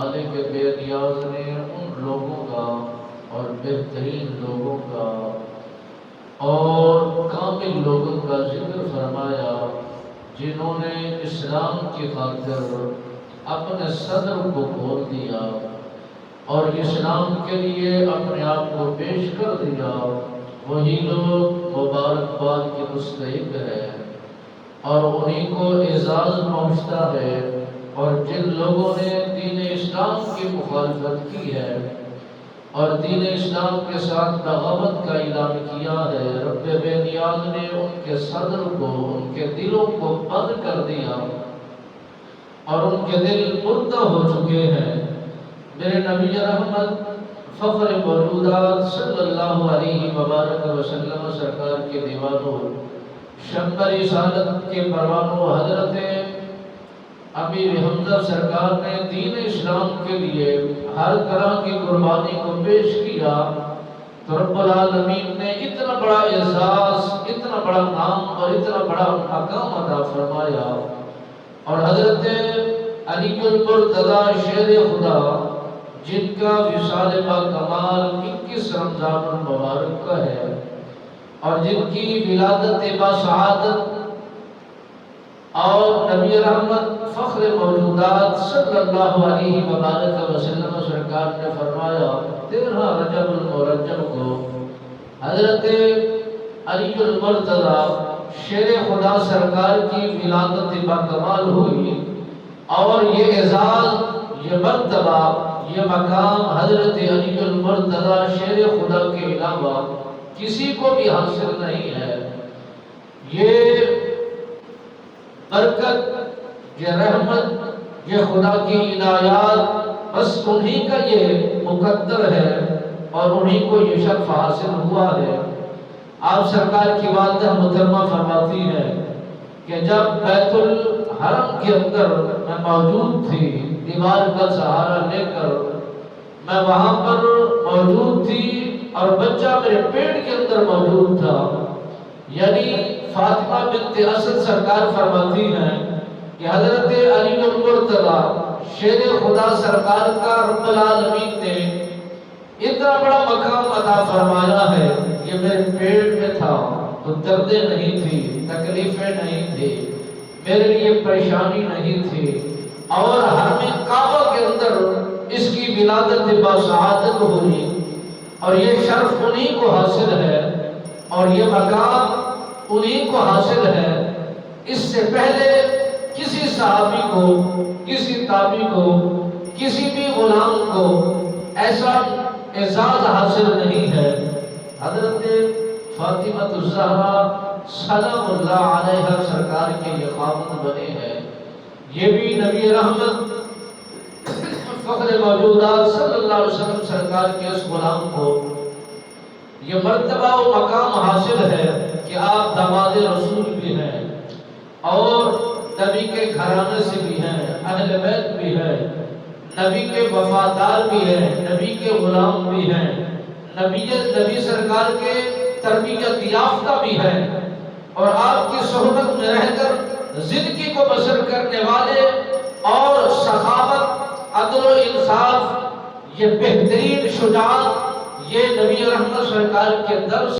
مالک بے نیاز نے ان لوگوں کا اور بہترین لوگوں کا اور کامل لوگوں کا ذکر فرمایا جنہوں نے اسلام کی خاطر اپنے صدر کو کھول دیا اور اسلام کے لیے اپنے آپ کو پیش کر دیا، وہی لوگ مبارکباد کے مستحق ہے اور انہیں کو اعزاز پہنچتا ہے۔ اور جن لوگوں نے دین اسلام کی مخالفت کی ہے اور دین اسلام کے ساتھ بغاوت کا اعلان کیا ہے، رب بے نیاز نے ان کے صدر کو، ان کے دلوں کو بند کر دیا اور ان کے دل مردہ ہو چکے ہیں۔ میرے نبی رحمت فخر موجودات صلی اللہ علیہ وبارک وسلم سرکار کے دیوانوں، شمع رسالت کے پروانوں، حضرت امیر حمزہ سرکار نے دین اسلام کے لیے ہر طرح کی قربانی کو پیش کیا تو رب العالمین نے اتنا بڑا اعزاز، اتنا بڑا نام اور اتنا بڑا مقام عطا فرمایا۔ اور حضرت علی المرتضی شیر خدا جن کا وصال با کمال 21 رمضان المبارک کا ہے اور جن کی ولادت با سعادت اور نبی رحمت فخر موجودات صلی اللہ علیہ وبارک وسلم سرکار نے فرمایا 13 رجب المرجب کو حضرت علی المرتضی شیر خدا سرکار کی ولادت با کمال ہوئی، اور یہ اعزاز، یہ مرتبہ، یہ مقام حضرت علی المرتضی شیر خدا کے علاوہ کسی کو بھی حاصل نہیں ہے۔ یہ برکت، یہ رحمت، یہ خدا کی عنایات بس انہی کا یہ مقدر ہے اور انہی کو یہ شرف حاصل ہوا ہے۔ آپ سرکار کی والدہ محترمہ فرماتی ہے کہ جب بیت الحرم کے اندر میں موجود تھی، دیوار کا سہارا لے کر میں وہاں پر موجود تھی اور بچہ میرے پیٹ کے اندر موجود تھا، یعنی فاطمہ بنت اسد سرکار فرماتی ہیں کہ حضرت علی المرتضی شیر خدا سرکار کا رب العالمین نے اتنا بڑا مقام عطا فرمایا ہے، یہ میرے پیٹ میں تھا تو دردیں نہیں تھی، تکلیفیں نہیں تھی، میرے لیے پریشانی نہیں تھی، اور حرم کعبہ کے اندر اس کی ولادت با سعادت ہوئی، اور یہ شرف انہی کو حاصل ہے اور یہ مقام انہی کو حاصل ہے۔ اس سے پہلے کسی صحابی کو، کسی تابعی کو، کسی بھی غلام کو ایسا اعزاز حاصل نہیں ہے۔ حضرت فاطمہ الزہرا سلام اللہ علیہ سرکار کے یہ خامد بنے ہیں، یہ بھی نبی رحمت فخر موجودات صلی اللہ علیہ وسلم سرکار کے اس غلام کو یہ مرتبہ و مقام حاصل ہے کہ آپ داماد رسول بھی ہیں اور نبی کے گھرانے سے بھی ہیں، اہل بیت بھی ہیں، نبی کے وفادار بھی ہیں، نبی کے غلام بھی ہیں، نبی سرکار کے تربیت یافتہ بھی ہیں، اور آپ کی صحبت میں رہ کر زندگی کو بسر کرنے والے اور سخاوت، عدل و انصاف، یہ بہترین شجاعت یہ نبی رحمت سرکار کے درس